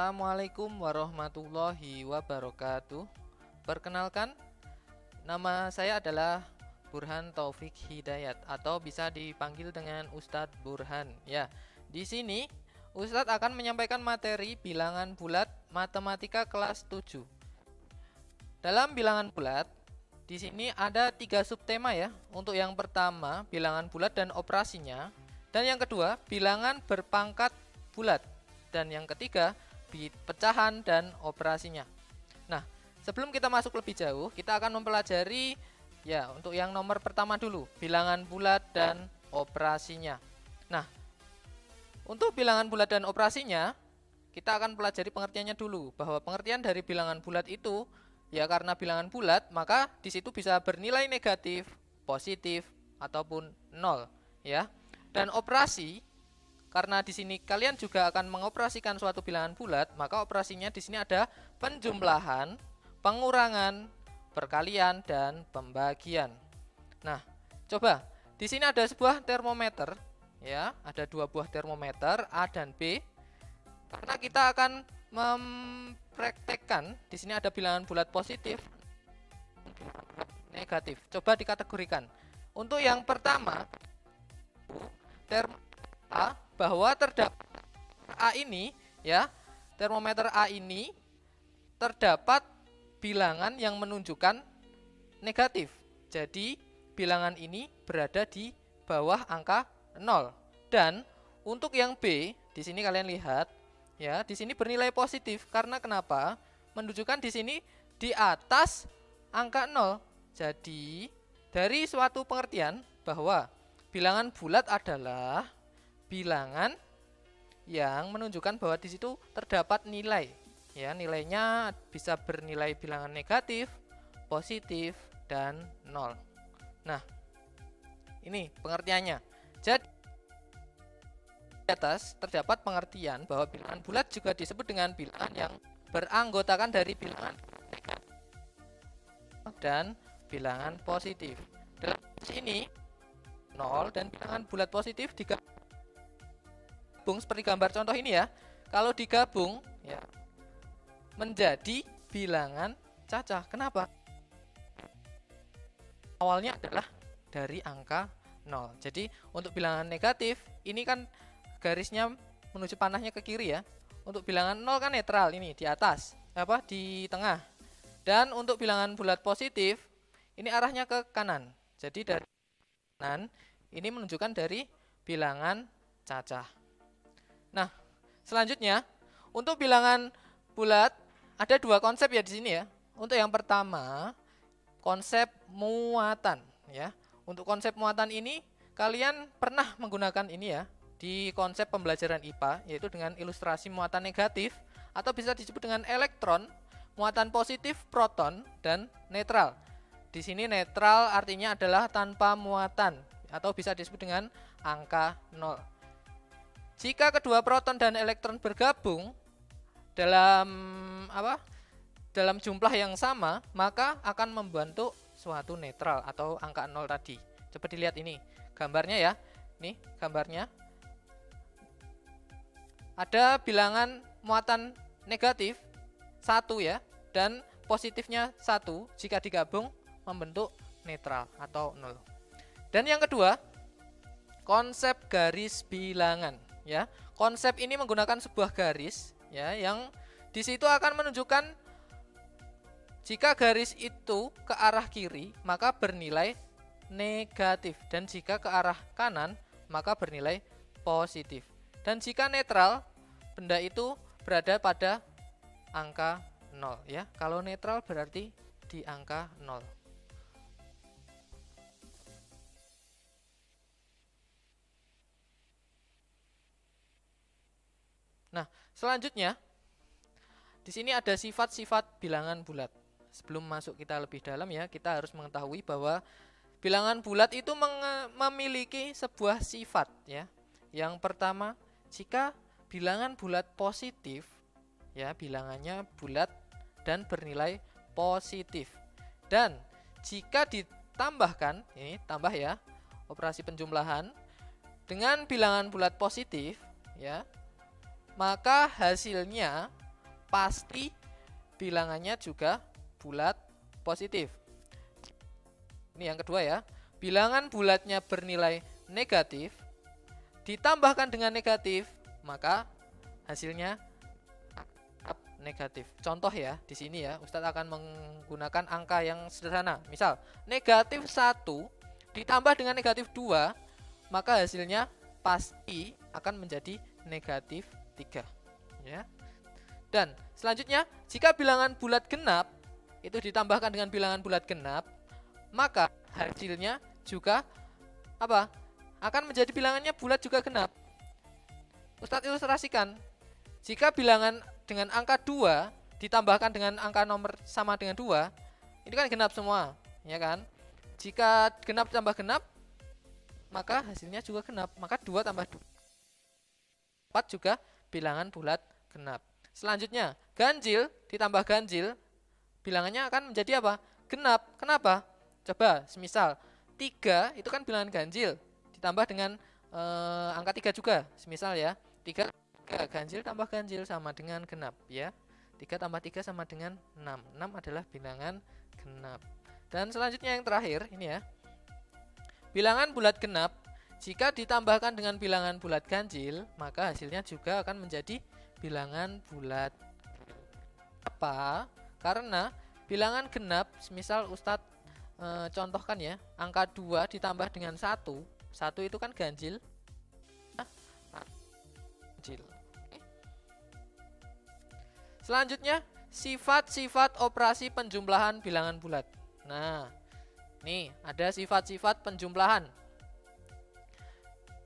Assalamualaikum warahmatullahi wabarakatuh. Perkenalkan, nama saya adalah Burhan Taufik Hidayat atau bisa dipanggil dengan Ustadz Burhan. Ya, di sini Ustadz akan menyampaikan materi bilangan bulat matematika kelas 7. Dalam bilangan bulat, di sini ada 3 subtema ya. Untuk yang pertama, bilangan bulat dan operasinya, dan yang kedua, bilangan berpangkat bulat. Dan yang ketiga, pecahan dan operasinya. Nah, sebelum kita masuk lebih jauh, kita akan mempelajari ya untuk yang nomor pertama dulu, bilangan bulat dan operasinya. Nah, untuk bilangan bulat dan operasinya, kita akan pelajari pengertiannya dulu, bahwa pengertian dari bilangan bulat itu ya karena bilangan bulat, maka di situ bisa bernilai negatif, positif ataupun nol ya. Dan operasi, karena di sini kalian juga akan mengoperasikan suatu bilangan bulat, maka operasinya di sini ada penjumlahan, pengurangan, perkalian, dan pembagian. Nah, coba di sini ada sebuah termometer, ya, ada 2 buah termometer A dan B. Karena kita akan mempraktekkan, di sini ada bilangan bulat positif, negatif. Coba dikategorikan. Untuk yang pertama, termometer A, bahwa terdapat A ini ya, termometer A ini terdapat bilangan yang menunjukkan negatif. Jadi bilangan ini berada di bawah angka 0. Dan untuk yang B, di sini kalian lihat ya, di sini bernilai positif karena kenapa? Menunjukkan di sini di atas angka 0. Jadi dari suatu pengertian bahwa bilangan bulat adalah bilangan yang menunjukkan bahwa di situ terdapat nilai. Ya, nilainya bisa bernilai bilangan negatif, positif, dan 0. Nah, ini pengertiannya. Jadi di atas terdapat pengertian bahwa bilangan bulat juga disebut dengan bilangan yang beranggotakan dari bilangan negatif dan bilangan positif. Dalam sini 0 dan bilangan bulat positif digabung seperti gambar contoh ini ya. Kalau digabung ya menjadi bilangan cacah. Kenapa? Awalnya adalah dari angka 0. Jadi untuk bilangan negatif ini kan garisnya menuju panahnya ke kiri ya. Untuk bilangan 0 kan netral, ini di atas, di tengah. Dan untuk bilangan bulat positif ini arahnya ke kanan. Jadi dari kanan ini menunjukkan dari bilangan cacah. Nah, selanjutnya untuk bilangan bulat ada 2 konsep ya di sini ya. Untuk yang pertama, konsep muatan ya. Untuk konsep muatan ini kalian pernah menggunakan ini ya di konsep pembelajaran IPA, yaitu dengan ilustrasi muatan negatif atau bisa disebut dengan elektron, muatan positif proton, dan netral. Di sini netral artinya adalah tanpa muatan atau bisa disebut dengan angka 0. Jika kedua proton dan elektron bergabung dalam dalam jumlah yang sama, maka akan membentuk suatu netral atau angka 0 tadi. Coba dilihat ini gambarnya ya. Nih gambarnya. Ada bilangan muatan negatif 1 ya, dan positifnya 1. Jika digabung membentuk netral atau 0. Dan yang kedua, konsep garis bilangan. Ya, konsep ini menggunakan sebuah garis ya yang di situ akan menunjukkan jika garis itu ke arah kiri maka bernilai negatif, dan jika ke arah kanan maka bernilai positif. Dan jika netral, benda itu berada pada angka 0 ya. Kalau netral berarti di angka 0. Nah, selanjutnya di sini ada sifat-sifat bilangan bulat. Sebelum masuk kita lebih dalam ya, kita harus mengetahui bahwa bilangan bulat itu memiliki sebuah sifat ya. Yang pertama, jika bilangan bulat positif ya, bilangannya bulat dan bernilai positif. Dan jika ditambahkan, ini tambah ya, operasi penjumlahan dengan bilangan bulat positif ya, maka hasilnya pasti bilangannya juga bulat positif. Ini yang kedua ya. Bilangan bulatnya bernilai negatif ditambahkan dengan negatif, maka hasilnya negatif. Contoh ya, di sini ya, Ustadz akan menggunakan angka yang sederhana. Misal, negatif 1 ditambah dengan negatif 2, maka hasilnya pasti akan menjadi negatif 3. Ya. Dan selanjutnya, jika bilangan bulat genap itu ditambahkan dengan bilangan bulat genap, maka hasilnya juga apa? Akan menjadi bilangannya bulat juga genap. Ustadz ilustrasikan. Jika bilangan dengan angka 2 ditambahkan dengan angka nomor sama dengan 2, ini kan genap semua, ya kan? Jika genap tambah genap, maka hasilnya juga genap. Maka 2 tambah 2, 4 juga bilangan bulat genap. Selanjutnya, ganjil ditambah ganjil, bilangannya akan menjadi apa? Genap. Kenapa? Coba, semisal 3 itu kan bilangan ganjil, ditambah dengan angka 3 juga. Semisal ya, 3 ganjil tambah ganjil sama dengan genap ya. 3 tambah 3 sama dengan 6. 6 adalah bilangan genap. Dan selanjutnya yang terakhir ini ya. Bilangan bulat genap jika ditambahkan dengan bilangan bulat ganjil, maka hasilnya juga akan menjadi bilangan bulat. Apa? Karena bilangan genap, semisal Ustadz contohkan ya, angka 2 ditambah dengan 1 itu kan ganjil. Selanjutnya, sifat-sifat operasi penjumlahan bilangan bulat. Nah, nih ada sifat-sifat penjumlahan.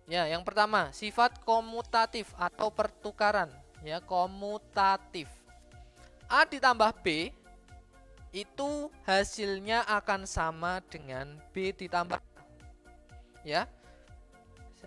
Ya, yang pertama, sifat komutatif atau pertukaran. Ya, komutatif. A ditambah B itu hasilnya akan sama dengan B ditambah A. Ya,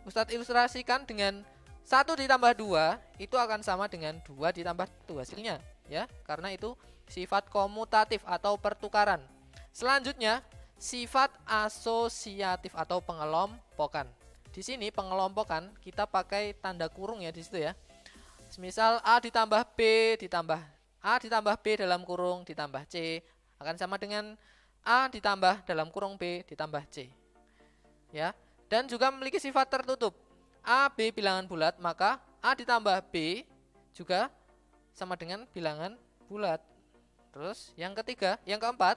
Ustadz ilustrasikan dengan 1 ditambah 2 itu akan sama dengan 2 ditambah 1 hasilnya ya, karena itu sifat komutatif atau pertukaran. Selanjutnya, sifat asosiatif atau pengelompokan. Di sini pengelompokan kita pakai tanda kurung ya di situ ya. Misal A ditambah B ditambah A ditambah B dalam kurung ditambah C akan sama dengan A ditambah dalam kurung B ditambah C. Ya, dan juga memiliki sifat tertutup. A, B bilangan bulat, maka A ditambah B juga sama dengan bilangan bulat. Terus yang ketiga, yang keempat,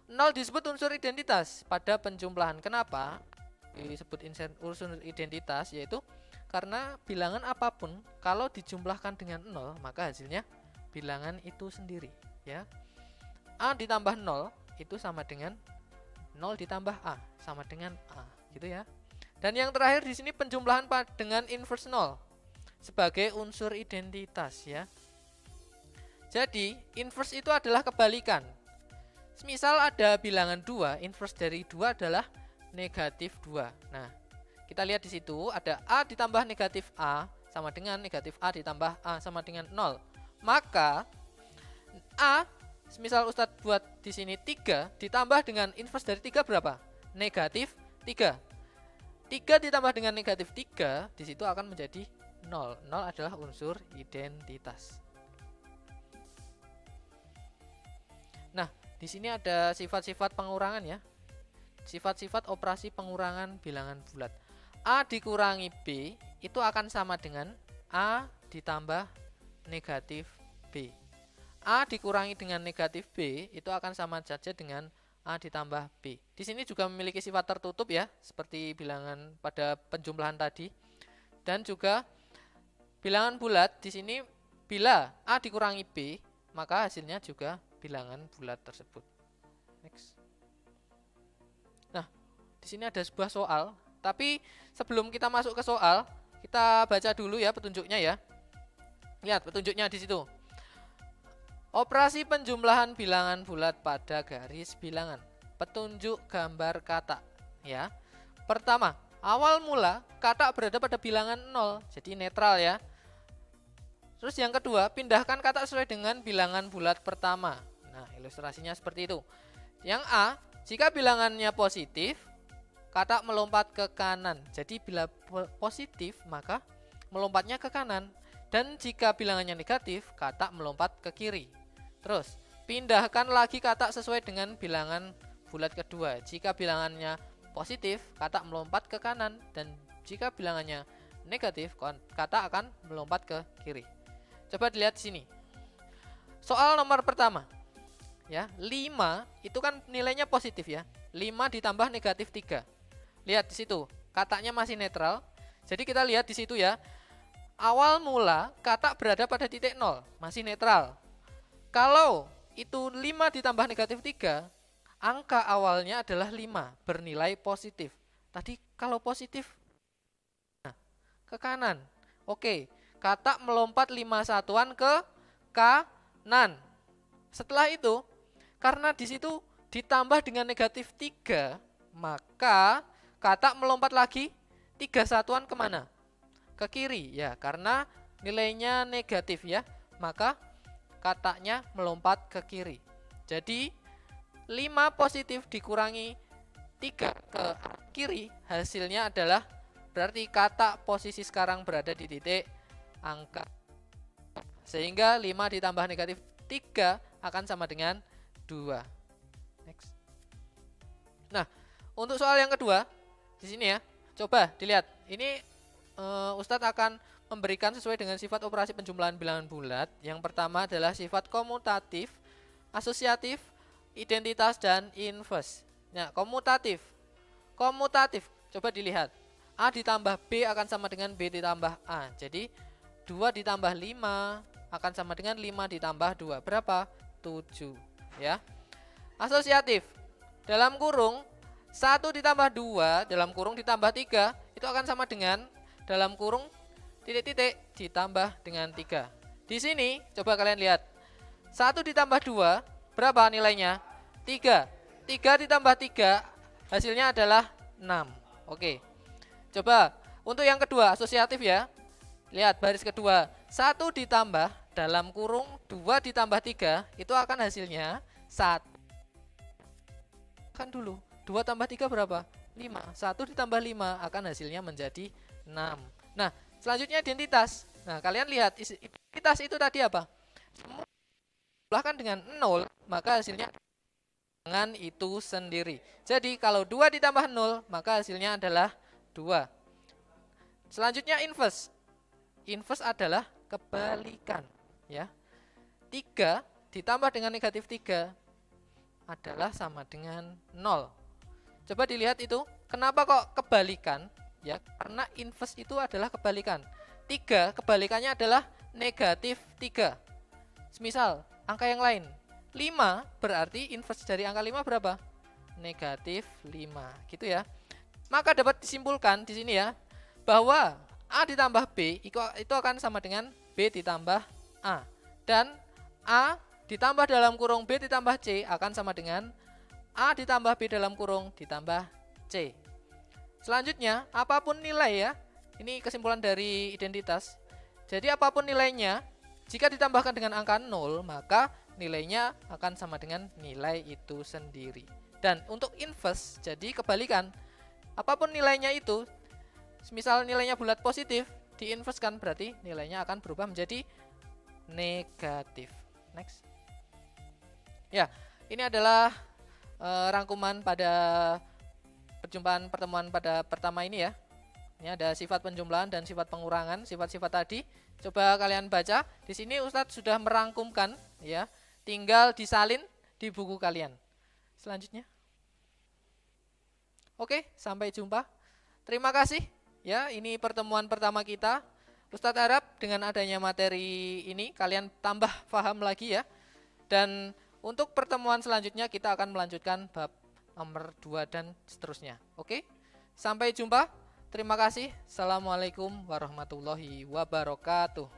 0 disebut unsur identitas pada penjumlahan. Kenapa disebut unsur identitas? Yaitu karena bilangan apapun kalau dijumlahkan dengan 0, maka hasilnya bilangan itu sendiri ya. A ditambah 0 itu sama dengan 0 ditambah A sama dengan A gitu ya. Dan yang terakhir di sini penjumlahan dengan inverse 0 sebagai unsur identitas ya. Jadi inverse itu adalah kebalikan. Misal ada bilangan 2, inverse dari 2 adalah negatif 2. Nah, kita lihat di situ ada A ditambah negatif A sama dengan negatif A ditambah A sama dengan 0. Maka A, misal Ustadz buat di sini 3 ditambah dengan inverse dari 3 berapa? Negatif 3. 3 ditambah dengan negatif 3 di situ akan menjadi 0. 0 adalah unsur identitas. Nah, di sini ada sifat-sifat pengurangan ya. Sifat-sifat operasi pengurangan bilangan bulat. A dikurangi B itu akan sama dengan A ditambah negatif B. A dikurangi dengan negatif B itu akan sama saja dengan A ditambah B. Di sini juga memiliki sifat tertutup ya, seperti bilangan pada penjumlahan tadi. Dan juga bilangan bulat di sini bila A dikurangi B, maka hasilnya juga bilangan bulat tersebut. Next. Nah, di sini ada sebuah soal, tapi sebelum kita masuk ke soal, kita baca dulu ya petunjuknya ya. Lihat petunjuknya di situ. Operasi penjumlahan bilangan bulat pada garis bilangan. Petunjuk gambar kata ya. Pertama, awal mula kata berada pada bilangan 0, jadi netral ya. Terus yang kedua, pindahkan kata sesuai dengan bilangan bulat pertama. Nah, ilustrasinya seperti itu. Yang A, jika bilangannya positif, kata melompat ke kanan. Jadi bila positif, maka melompatnya ke kanan. Dan jika bilangannya negatif, katak melompat ke kiri. Terus, pindahkan lagi katak sesuai dengan bilangan bulat kedua. Jika bilangannya positif, katak melompat ke kanan. Dan jika bilangannya negatif, katak akan melompat ke kiri. Coba dilihat di sini. Soal nomor pertama. Ya, 5 itu kan nilainya positif ya. 5 ditambah negatif 3. Lihat di situ, kataknya masih netral. Jadi kita lihat di situ ya. Awal mula katak berada pada titik 0, masih netral. Kalau itu 5 ditambah negatif 3, angka awalnya adalah 5, bernilai positif. Tadi kalau positif, nah, ke kanan. Oke, katak melompat 5 satuan ke kanan. Setelah itu, karena di situ ditambah dengan negatif 3, maka katak melompat lagi 3 satuan kemana? Ke kiri ya, karena nilainya negatif ya, maka kataknya melompat ke kiri. Jadi 5 positif dikurangi 3 ke kiri, hasilnya adalah berarti katak posisi sekarang berada di titik angka. Sehingga 5 ditambah negatif 3 akan sama dengan 2. Next. Nah, untuk soal yang kedua di sini ya, coba dilihat. Ini Ustadz akan memberikan sesuai dengan sifat operasi penjumlahan bilangan bulat. Yang pertama adalah sifat komutatif, asosiatif, identitas, dan inverse. Nah, komutatif. Komutatif, coba dilihat. A ditambah B akan sama dengan B ditambah A. Jadi 2 ditambah 5 akan sama dengan 5 ditambah 2. Berapa? 7 ya. Asosiatif, dalam kurung 1 ditambah 2 dalam kurung ditambah 3 itu akan sama dengan dalam kurung titik-titik ditambah dengan 3. Di sini coba kalian lihat. 1 ditambah 2 berapa nilainya? 3. 3 ditambah 3 hasilnya adalah 6. Oke. Coba untuk yang kedua asosiatif ya. Lihat baris kedua. 1 ditambah dalam kurung 2 ditambah 3 itu akan hasilnya 1. Kan dulu 2 tambah 3 berapa? 5. 1 ditambah 5 akan hasilnya menjadi 6. Nah, selanjutnya identitas. Nah, kalian lihat identitas itu tadi apa? Jumlahkan dengan 0, maka hasilnya dengan itu sendiri. Jadi, kalau 2 ditambah 0, maka hasilnya adalah 2. Selanjutnya inverse. Inverse adalah kebalikan, ya. 3 ditambah dengan negatif 3 adalah sama dengan 0. Coba dilihat itu, kenapa kok kebalikan? Ya, karena inverse itu adalah kebalikan. 3 kebalikannya adalah negatif 3. Misal, angka yang lain. 5 berarti inverse dari angka 5 berapa? Negatif 5. Gitu ya. Maka dapat disimpulkan di sini ya, bahwa A ditambah B itu akan sama dengan B ditambah A. Dan A ditambah dalam kurung B ditambah C akan sama dengan A ditambah B dalam kurung ditambah C. Selanjutnya, apapun nilai ya, ini kesimpulan dari identitas. Jadi apapun nilainya, jika ditambahkan dengan angka 0, maka nilainya akan sama dengan nilai itu sendiri. Dan untuk inverse, jadi kebalikan. Apapun nilainya itu, misal nilainya bulat positif, diinverskan berarti nilainya akan berubah menjadi negatif. Next. Ya, ini adalah rangkuman pada pertemuan pada pertama ini ya. Ini ada sifat penjumlahan dan sifat pengurangan, sifat-sifat tadi. Coba kalian baca. Di sini Ustadz sudah merangkumkan ya. Tinggal disalin di buku kalian. Selanjutnya. Oke, sampai jumpa. Terima kasih. Ya, ini pertemuan pertama kita. Ustadz harap dengan adanya materi ini kalian tambah paham lagi ya. Dan untuk pertemuan selanjutnya kita akan melanjutkan bab nomor 2 dan seterusnya. Oke, sampai jumpa. Terima kasih. Assalamualaikum warahmatullahi wabarakatuh.